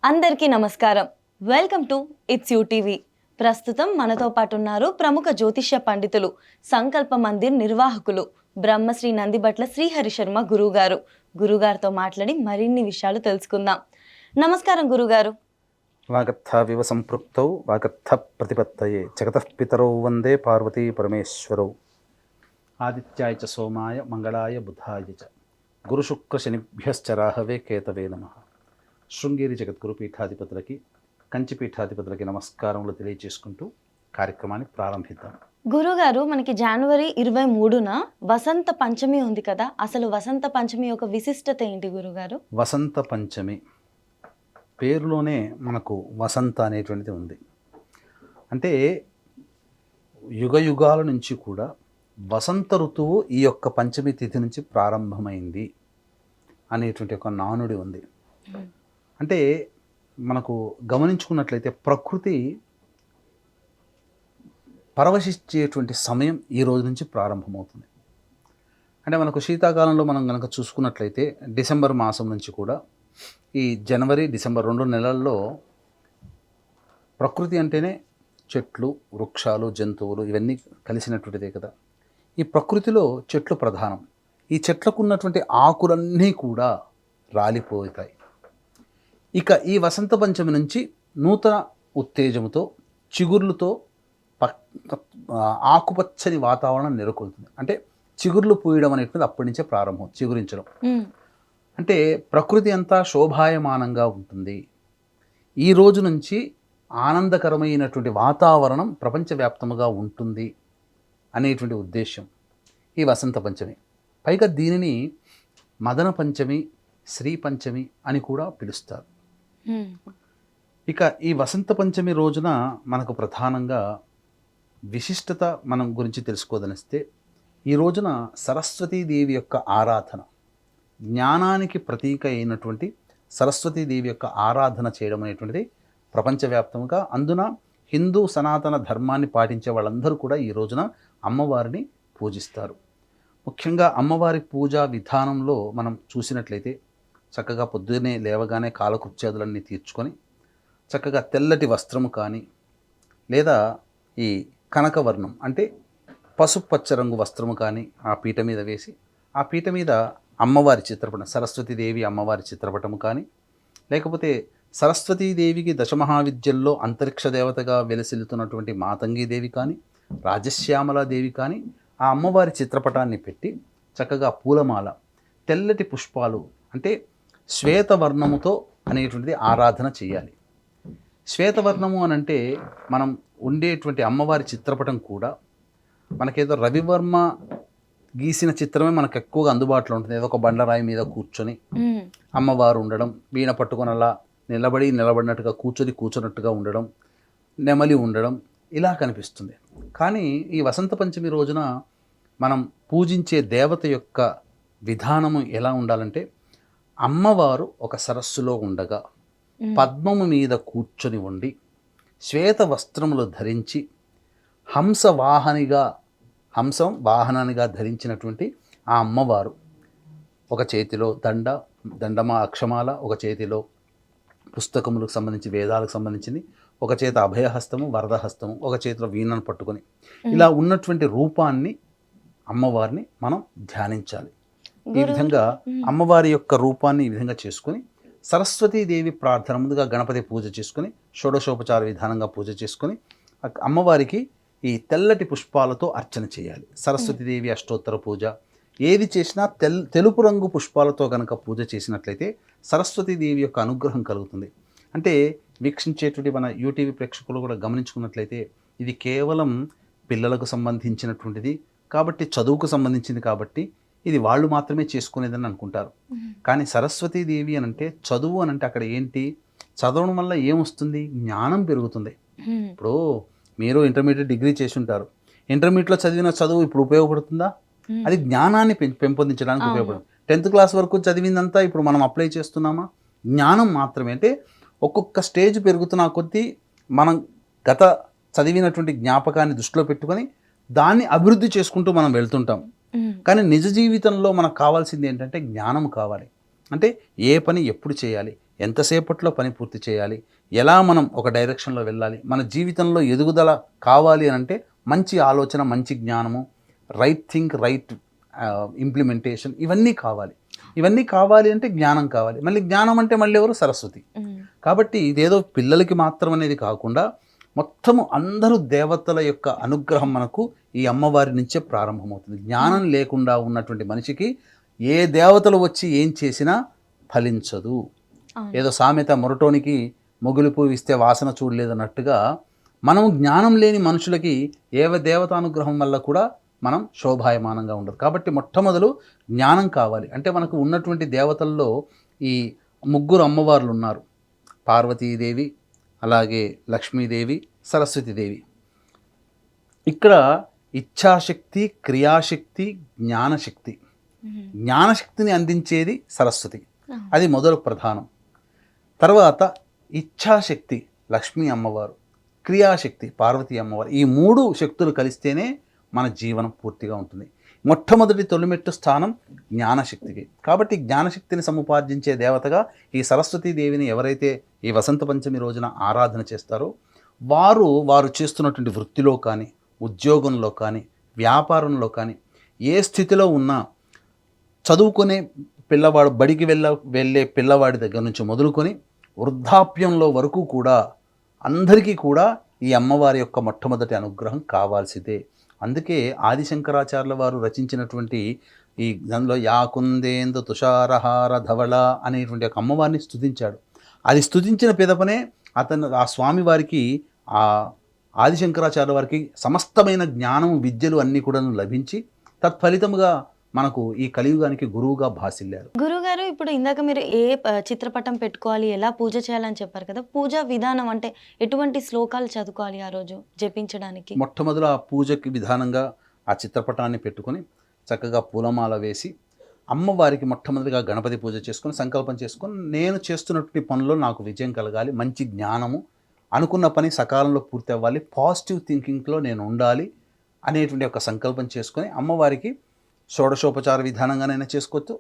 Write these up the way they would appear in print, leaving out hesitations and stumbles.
అందరికీ నమస్కారం. Welcome to it's you TV. ప్రస్తుతం మనతో పాటు ఉన్నారు ప్రముఖ జ్యోతిష్య పండితులు, సంకల్ప మందిర్ నిర్వాహకులు బ్రహ్మశ్రీ నందిబట్ల శ్రీహరి శర్మ గురువుగారు. గురుగారితో మాట్లాడి మరిన్ని విషయాలు తెలుసుకుందాం. నమస్కారం గురుగారు. వాగర్థావివ సంపృక్తౌ వాగర్థ ప్రతిపత్తయే జగతః పితరౌ వందే పార్వతీ పరమేశ్వరౌ. ఆదిత్యాయ చ సోమాయ మంగళాయ బుధాయ చ గురుశుక్ర శనిభ్యశ్చ రాహవే కేతవే నమః. శృంగేరి జగద్గురు పీఠాధిపతులకి, కంచి పీఠాధిపతులకి నమస్కారములు తెలియజేసుకుంటూ కార్యక్రమాన్ని ప్రారంభిద్దాం. గురుగారు, మనకి జనవరి 23న వసంత పంచమి ఉంది కదా, అసలు వసంత పంచమి యొక్క విశిష్టత ఏంటి గురుగారు? వసంత పంచమి పేరులోనే మనకు వసంత అనేటువంటిది ఉంది. అంటే యుగ యుగాల నుంచి కూడా వసంత ఋతువు ఈ యొక్క పంచమి తిథి నుంచి ప్రారంభమైంది అనేటువంటి ఒక నానుడి ఉంది. అంటే మనకు గమనించుకున్నట్లయితే ప్రకృతి పరవశించేటువంటి సమయం ఈ రోజు నుంచి ప్రారంభమవుతుంది. అంటే మనకు శీతాకాలంలో మనం కనుక చూసుకున్నట్లయితే డిసెంబర్ మాసం నుంచి కూడా ఈ జనవరి డిసెంబర్ 2 నెలల్లో ప్రకృతి అంటేనే చెట్లు, వృక్షాలు, జంతువులు ఇవన్నీ కలిసినటువంటిదే కదా. ఈ ప్రకృతిలో చెట్లు ప్రధానం. ఈ చెట్లకు ఉన్నటువంటి ఆకులన్నీ కూడా రాలిపోతాయి. ఇక ఈ వసంత పంచమి నుంచి నూతన ఉత్తేజముతో, చిగుర్లతో ఆకుపచ్చని వాతావరణం నెలకొల్తుంది. అంటే చిగుర్లు పూయడం అనేటువంటిది అప్పటి నుంచే ప్రారంభం, చిగురించడం. అంటే ప్రకృతి అంతా శోభాయమానంగా ఉంటుంది. ఈ రోజు నుంచి ఆనందకరమైనటువంటి వాతావరణం ప్రపంచవ్యాప్తముగా ఉంటుంది అనేటువంటి ఉద్దేశం ఈ వసంత పంచమి. పైగా దీనిని మదన పంచమి, శ్రీ పంచమి అని కూడా పిలుస్తారు. ఇక ఈ వసంత పంచమి రోజున మనకు ప్రధానంగా విశిష్టత మనం గురించి తెలుసుకోదనిస్తే, ఈ రోజున సరస్వతీదేవి యొక్క ఆరాధన, జ్ఞానానికి ప్రతీక అయినటువంటి సరస్వతీదేవి యొక్క ఆరాధన చేయడం అనేటువంటిది ప్రపంచవ్యాప్తంగా, అందున హిందూ సనాతన ధర్మాన్ని పాటించే వాళ్ళందరూ కూడా ఈ రోజున అమ్మవారిని పూజిస్తారు. ముఖ్యంగా అమ్మవారి పూజా విధానంలో మనం చూసినట్లయితే చక్కగా పొద్దున్నే లేవగానే కాలకృత్యాదులన్నీ తీర్చుకొని చక్కగా తెల్లటి వస్త్రము కానీ, లేదా ఈ కనకవర్ణం అంటే పసుపు పచ్చ రంగు వస్త్రము కానీ ఆ పీట మీద వేసి, ఆ పీట మీద అమ్మవారి చిత్రపటం, సరస్వతీదేవి అమ్మవారి చిత్రపటము కానీ, లేకపోతే సరస్వతీదేవికి దశమహావిద్యల్లో అంతరిక్ష దేవతగా వెలసిల్లుతున్నటువంటి మాతంగీదేవి కానీ, రాజశ్యామలాదేవి కానీ ఆ అమ్మవారి చిత్రపటాన్ని పెట్టి చక్కగా పూలమాల, తెల్లటి పుష్పాలు అంటే శ్వేతవర్ణముతో అనేటువంటిది ఆరాధన చేయాలి. శ్వేతవర్ణము అని అంటే మనం ఉండేటువంటి అమ్మవారి చిత్రపటం కూడా మనకేదో రవివర్మ గీసిన చిత్రమే మనకు ఎక్కువగా అందుబాటులో ఉంటుంది. ఏదో ఒక బండరాయి మీద కూర్చొని అమ్మవారు ఉండడం, వీణ పట్టుకొని అలా నిలబడినట్టుగా కూర్చున్నట్టుగా ఉండడం, నెమలి ఉండడం, ఇలా కనిపిస్తుంది. కానీ ఈ వసంత పంచమి రోజున మనం పూజించే దేవత యొక్క విధానము ఎలా ఉండాలంటే, అమ్మవారు ఒక సరస్సులో ఉండగా పద్మము మీద కూర్చొని ఉండి, శ్వేత వస్త్రములు ధరించి, హంసం వాహనానిగా ధరించినటువంటి ఆ అమ్మవారు ఒక చేతిలో దండమా అక్షమాల, ఒక చేతిలో పుస్తకములకు సంబంధించి వేదాలకు సంబంధించింది, ఒక చేతి అభయహస్తము, వరదహస్తము, ఒక చేతిలో వీణను పట్టుకొని ఇలా ఉన్నటువంటి రూపాన్ని, అమ్మవారిని మనం ధ్యానించాలి. ఈ విధంగా అమ్మవారి యొక్క రూపాన్ని ఈ విధంగా చేసుకొని సరస్వతీదేవి ప్రార్థన, ముందుగా గణపతి పూజ చేసుకొని షోడశోపచార విధానంగా పూజ చేసుకొని అమ్మవారికి ఈ తెల్లటి పుష్పాలతో అర్చన చేయాలి. సరస్వతీదేవి అష్టోత్తర పూజ ఏది చేసినా తెలుపు రంగు పుష్పాలతో కనుక పూజ చేసినట్లయితే సరస్వతీదేవి యొక్క అనుగ్రహం కలుగుతుంది. అంటే వీక్షించేటువంటి మన యూటీవీ ప్రేక్షకులు కూడా గమనించుకున్నట్లయితే ఇది కేవలం పిల్లలకు సంబంధించినటువంటిది కాబట్టి, చదువుకు సంబంధించింది కాబట్టి ఇది వాళ్ళు మాత్రమే చేసుకునేదని అనుకుంటారు. కానీ సరస్వతీదేవి అని అంటే, చదువు అని అంటే అక్కడ ఏంటి, చదవడం వల్ల ఏమొస్తుంది, జ్ఞానం పెరుగుతుంది. ఇప్పుడు మీరు ఇంటర్మీడియట్ డిగ్రీ చేసి ఉంటారు, ఇంటర్మీడియట్లో చదివిన చదువు ఇప్పుడు ఉపయోగపడుతుందా? అది జ్ఞానాన్ని పెంపొందించడానికి ఉపయోగపడుతుంది. 10th క్లాస్ వరకు చదివిందంతా ఇప్పుడు మనం అప్లై చేస్తున్నామా? జ్ఞానం మాత్రమే. అంటే ఒక్కొక్క స్టేజ్ పెరుగుతున్న కొద్దీ మనం గత చదివినటువంటి జ్ఞాపకాన్ని దృష్టిలో పెట్టుకొని దాన్ని అభివృద్ధి చేసుకుంటూ మనం వెళ్తుంటాం. కానీ నిజ జీవితంలో మనకు కావాల్సింది ఏంటంటే జ్ఞానం కావాలి. అంటే ఏ పని ఎప్పుడు చేయాలి, ఎంతసేపట్లో పని పూర్తి చేయాలి, ఎలా మనం ఒక డైరెక్షన్లో వెళ్ళాలి, మన జీవితంలో ఎదుగుదల కావాలి అని అంటే మంచి ఆలోచన, మంచి జ్ఞానము, రైట్ థింక్, రైట్ ఇంప్లిమెంటేషన్, ఇవన్నీ కావాలి. ఇవన్నీ కావాలి అంటే జ్ఞానం కావాలి. మళ్ళీ జ్ఞానం అంటే మళ్ళీ ఎవరు? సరస్వతి. కాబట్టి ఇదేదో పిల్లలకి మాత్రం అనేది కాకుండా మొత్తము అందరూ దేవతల యొక్క అనుగ్రహం మనకు ఈ అమ్మవారి నుంచే ప్రారంభమవుతుంది. జ్ఞానం లేకుండా ఉన్నటువంటి మనిషికి ఏ దేవతలు వచ్చి ఏం చేసినా ఫలించదు. ఏదో సామెత, మొరటోనికి మొగులు పువ్వు ఇస్తే వాసన చూడలేదన్నట్టుగా మనం జ్ఞానం లేని మనుషులకి ఏ దేవతానుగ్రహం వల్ల కూడా మనం శోభాయమానంగా ఉండదు. కాబట్టి మొట్టమొదలు జ్ఞానం కావాలి. అంటే మనకు ఉన్నటువంటి దేవతల్లో ఈ 3 అమ్మవార్లు ఉన్నారు. పార్వతీదేవి, అలాగే లక్ష్మీదేవి, సరస్వతీదేవి. ఇక్కడ ఇచ్ఛాశక్తి, క్రియాశక్తి, జ్ఞానశక్తి. జ్ఞానశక్తిని అందించేది సరస్వతి, అది మొదలు ప్రధానం. తర్వాత ఇచ్ఛాశక్తి లక్ష్మీ అమ్మవారు, క్రియాశక్తి పార్వతీ అమ్మవారు. ఈ 3 శక్తులు కలిస్తేనే మన జీవనం పూర్తిగా ఉంటుంది. మొట్టమొదటి తొలిమెట్టు స్థానం జ్ఞానశక్తికి. కాబట్టి జ్ఞానశక్తిని సముపార్జించే దేవతగా ఈ సరస్వతీదేవిని ఎవరైతే ఈ వసంత పంచమి రోజున ఆరాధన చేస్తారో వారు చేస్తున్నటువంటి వృత్తిలో కానీ, ఉద్యోగంలో కానీ, వ్యాపారంలో కానీ, ఏ స్థితిలో ఉన్నా, చదువుకునే పిల్లవాడు, బడికి వెళ్ళే పిల్లవాడి దగ్గర నుంచి మొదలుకొని వృద్ధాప్యంలో వరకు కూడా అందరికీ కూడా ఈ అమ్మవారి యొక్క మొట్టమొదటి అనుగ్రహం కావాల్సిందే. అందుకే ఆదిశంకరాచార్యుల వారు రచించినటువంటి ఈ దానిలో యాకుందేందు తుషారహార ధవళ అనేటువంటి ఒక అమ్మవారిని స్తుతించాడు. అది స్తుతించిన పిదపనే ఆ స్వామి వారికి, ఆ ఆదిశంకరాచార్యుల వారికి సమస్తమైన జ్ఞానం, విద్యలు అన్నీ కూడా లభించి తత్ఫలితముగా మనకు ఈ కలియుగానికి గురువుగా భాసిల్లారు. గురువుగారు, ఇప్పుడు ఇందాక మీరు చిత్రపటం పెట్టుకోవాలి, ఎలా పూజ చేయాలని చెప్పారు కదా, పూజా విధానం అంటే ఎటువంటి శ్లోకాలు చదువుకోవాలి ఆ రోజు జపించడానికి? మొట్టమొదట ఆ పూజకి విధానంగా ఆ చిత్రపటాన్ని పెట్టుకొని చక్కగా పూలమాల వేసి అమ్మవారికి మొట్టమొదటిగా గణపతి పూజ చేసుకొని సంకల్పం చేసుకొని, నేను చేస్తున్నటువంటి పనుల్లో నాకు విజయం కలగాలి, మంచి జ్ఞానము, అనుకున్న పని సకాలంలో పూర్తి అవ్వాలి, పాజిటివ్ థింకింగ్లో నేను ఉండాలి అనేటువంటి ఒక సంకల్పం చేసుకొని అమ్మవారికి షోడశోపచార విధానంగానైనా చేసుకోవచ్చు,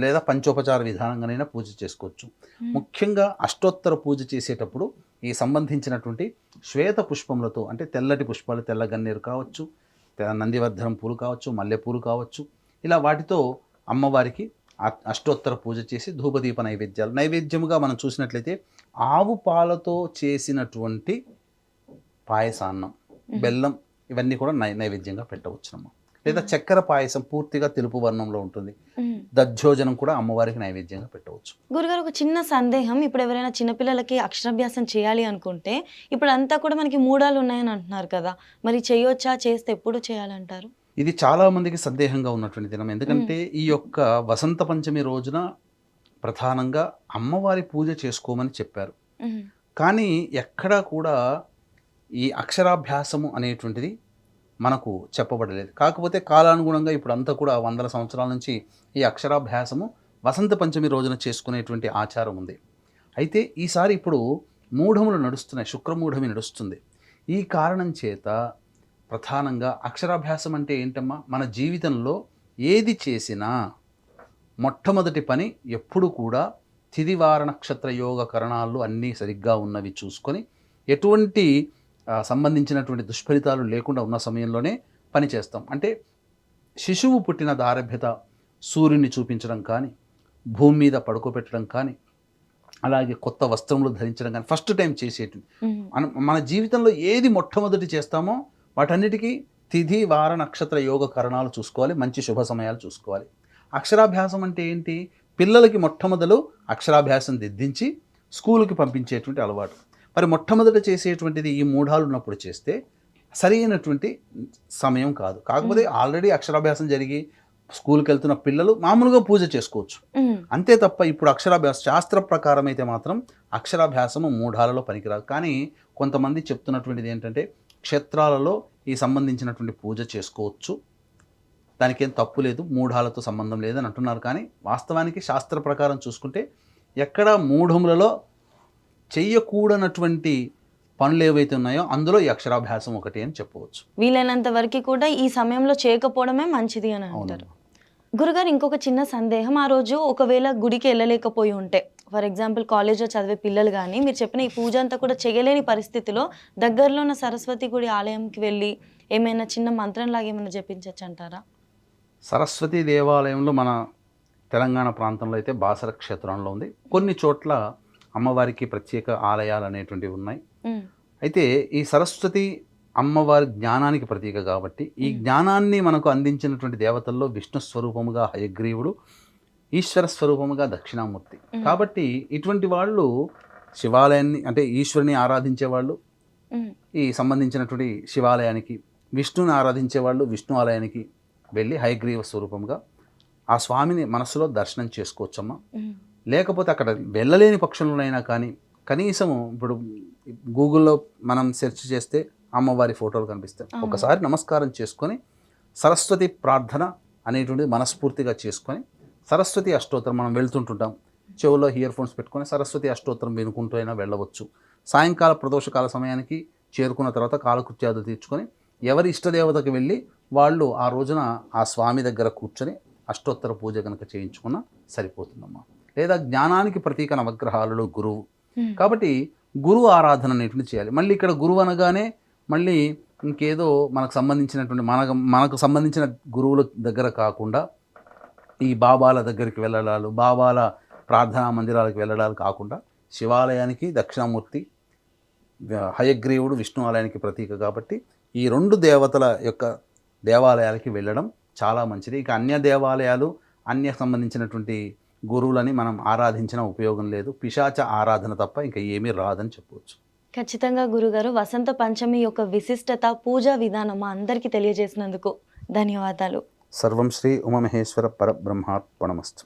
లేదా పంచోపచార విధానంగానైనా పూజ చేసుకోవచ్చు. ముఖ్యంగా అష్టోత్తర పూజ చేసేటప్పుడు ఈ సంబంధించినటువంటి శ్వేత పుష్పములతో, అంటే తెల్లటి పుష్పాలు, తెల్ల గన్నేరు కావచ్చు, నందివర్ధనం పూలు కావచ్చు, మల్లెపూలు కావచ్చు, ఇలా వాటితో అమ్మవారికి అష్టోత్తర పూజ చేసి ధూపదీప నైవేద్యముగా మనం చూసినట్లయితే ఆవు పాలతో చేసినటువంటి పాయసాన్నం, బెల్లం, ఇవన్నీ కూడా నైవేద్యంగా పెట్టవచ్చునమ్మ. లేదా చక్కెర పాయసం పూర్తిగా తెలుపు వర్ణంలో ఉంటుంది, దధ్యోజనం కూడా అమ్మవారికి నైవేద్యంగా పెట్టవచ్చు. గురుగారు, ఒక చిన్న సందేహం. ఇప్పుడు ఎవరైనా చిన్నపిల్లలకి అక్షరాభ్యాసం చేయాలి అనుకుంటే, ఇప్పుడు అంతా కూడా మనకి మూడాలు ఉన్నాయని అంటున్నారు కదా, మరి చేయొచ్చా? చేస్తే ఎప్పుడు చేయాలంటారు? ఇది చాలా మందికి సందేహంగా ఉన్నటువంటి దినం. ఎందుకంటే ఈ యొక్క వసంత పంచమి రోజున ప్రధానంగా అమ్మవారి పూజ చేసుకోమని చెప్పారు. కానీ ఎక్కడా కూడా ఈ అక్షరాభ్యాసము అనేటువంటిది మనకు చెప్పబడలేదు. కాకపోతే కాలానుగుణంగా ఇప్పుడు అంతా కూడా 100 సంవత్సరాల నుంచి ఈ అక్షరాభ్యాసము వసంత పంచమి రోజున చేసుకునేటువంటి ఆచారం ఉంది. అయితే ఈసారి ఇప్పుడు మూఢములు నడుస్తున్నాయి, శుక్రమూఢమి నడుస్తుంది. ఈ కారణం చేత ప్రధానంగా అక్షరాభ్యాసం అంటే ఏంటమ్మా, మన జీవితంలో ఏది చేసినా మొట్టమొదటి పని ఎప్పుడు కూడా తిదివార నక్షత్ర యోగ కరణాలు అన్నీ సరిగ్గా ఉన్నవి చూసుకొని, ఎటువంటి సంబంధించినటువంటి దుష్ఫలితాలు లేకుండా ఉన్న సమయంలోనే పని చేస్తాం. అంటే శిశువు పుట్టిన దారభ్యత, సూర్యుని చూపించడం కానీ, భూమి మీద పడుకోబెట్టడం కానీ, అలాగే కొత్త వస్త్రములు ధరించడం కానీ, ఫస్ట్ టైం చేసేటివి. మన జీవితంలో ఏది మొట్టమొదటి చేస్తామో వాటన్నిటికీ తిథి వార నక్షత్ర యోగ కరణాలు చూసుకోవాలి, మంచి శుభ సమయాలు చూసుకోవాలి. అక్షరాభ్యాసం అంటే ఏంటి? పిల్లలకి మొట్టమొదలు అక్షరాభ్యాసం దిద్దించి స్కూల్కి పంపించేటువంటి అలవాటు. మరి మొట్టమొదట చేసేటువంటిది ఈ మూఢాలు ఉన్నప్పుడు చేస్తే సరైనటువంటి సమయం కాదు. కాకపోతే ఆల్రెడీ అక్షరాభ్యాసం జరిగి స్కూల్కి వెళ్తున్న పిల్లలు మామూలుగా పూజ చేసుకోవచ్చు, అంతే తప్ప ఇప్పుడు శాస్త్ర ప్రకారం అయితే మాత్రం అక్షరాభ్యాసము మూఢాలలో పనికిరాదు. కానీ కొంతమంది చెప్తున్నటువంటిది ఏంటంటే క్షేత్రాలలో ఈ సంబంధించినటువంటి పూజ చేసుకోవచ్చు, దానికి ఏం తప్పు లేదు, మూఢాలతో సంబంధం లేదని అంటున్నారు. కానీ వాస్తవానికి శాస్త్ర ప్రకారం చూసుకుంటే ఎక్కడ మూఢములలో చెయ్యకూడనటువంటి పనులు ఏవైతే ఉన్నాయో అందులో ఈ అక్షరాభ్యాసం ఒకటి అని చెప్పవచ్చు. వీలైనంత వరకు కూడా ఈ సమయంలో చేయకపోవడమే మంచిది అని అంటారు. గురుగారు, ఇంకొక చిన్న సందేహం. ఆ రోజు ఒకవేళ గుడికి వెళ్ళలేకపోయి ఉంటే, ఫర్ ఎగ్జాంపుల్ కాలేజ్లో చదివే పిల్లలు కానీ మీరు చెప్పిన ఈ పూజ అంతా కూడా చేయలేని పరిస్థితిలో దగ్గరలో ఉన్న సరస్వతి గుడి ఆలయంకి వెళ్ళి ఏమైనా చిన్న మంత్రంలాగా ఏమైనా జపించవచ్చు అంటారా? సరస్వతి దేవాలయంలో మన తెలంగాణ ప్రాంతంలో అయితే బాసర క్షేత్రంలో ఉంది. కొన్ని చోట్ల అమ్మవారికి ప్రత్యేక ఆలయాలు అనేటువంటివి ఉన్నాయి. అయితే ఈ సరస్వతి అమ్మవారి జ్ఞానానికి ప్రతీక కాబట్టి ఈ జ్ఞానాన్ని మనకు అందించినటువంటి దేవతల్లో విష్ణు స్వరూపముగా హయగ్రీవుడు, ఈశ్వర స్వరూపముగా దక్షిణామూర్తి. కాబట్టి ఇటువంటి వాళ్ళు శివాలయాన్ని అంటే ఈశ్వరుని ఆరాధించే వాళ్ళు ఈ సంబంధించినటువంటి శివాలయానికి, విష్ణుని ఆరాధించే వాళ్ళు విష్ణు ఆలయానికి వెళ్ళి హయగ్రీవ స్వరూపంగా ఆ స్వామిని మనసులో దర్శనం చేసుకోవచ్చమ్మా. లేకపోతే అక్కడ వెళ్ళలేని పక్షులైనా కానీ కనీసము ఇప్పుడు గూగుల్లో మనం సెర్చ్ చేస్తే అమ్మవారి ఫోటోలు కనిపిస్తాయి. ఒకసారి నమస్కారం చేసుకొని సరస్వతి ప్రార్థన అనేటువంటిది మనస్ఫూర్తిగా చేసుకొని సరస్వతి అష్టోత్తరం మనం వెళ్తుంటుంటాం, చెవులో ఇయర్ ఫోన్స్ పెట్టుకొని సరస్వతి అష్టోత్తరం వినుకుంటూ అయినా వెళ్ళవచ్చు. సాయంకాల ప్రదోషకాల సమయానికి చేరుకున్న తర్వాత కాలకృత్యాలు తీర్చుకొని ఎవరి ఇష్టదేవతకి వెళ్ళి వాళ్ళు ఆ రోజున ఆ స్వామి దగ్గర కూర్చొని అష్టోత్తర పూజ కనుక చేయించుకున్నా సరిపోతుందమ్మా. లేదా జ్ఞానానికి ప్రతీక నవగ్రహాలలో గురువు కాబట్టి గురువు ఆరాధన అనేటువంటి చేయాలి. మళ్ళీ ఇక్కడ గురువు అనగానే మళ్ళీ ఇంకేదో మనకు సంబంధించినటువంటి మనకు సంబంధించిన గురువుల దగ్గర కాకుండా ఈ బాబాల దగ్గరికి వెళ్ళడాలు, బాబాల ప్రార్థనా మందిరాలకు వెళ్ళడాలు కాకుండా శివాలయానికి దక్షిణామూర్తి, హయగ్రీవుడు విష్ణు ఆలయానికి ప్రతీక కాబట్టి ఈ రెండు దేవతల యొక్క దేవాలయాలకి వెళ్ళడం చాలా మంచిది. ఇక అన్య దేవాలయాలు అన్య సంబంధించినటువంటి గురువులని మనం ఆరాధించిన ఉపయోగం లేదు. పిశాచ ఆరాధన తప్ప ఇంకా ఏమీ రాదని చెప్పవచ్చు. ఖచ్చితంగా గురుగారు, వసంత పంచమి యొక్క విశిష్టత, పూజా విధానం మా అందరికీ తెలియజేసినందుకు ధన్యవాదాలు. సర్వం శ్రీ ఉమామహేశ్వర పరబ్రహ్మార్పణమస్తు.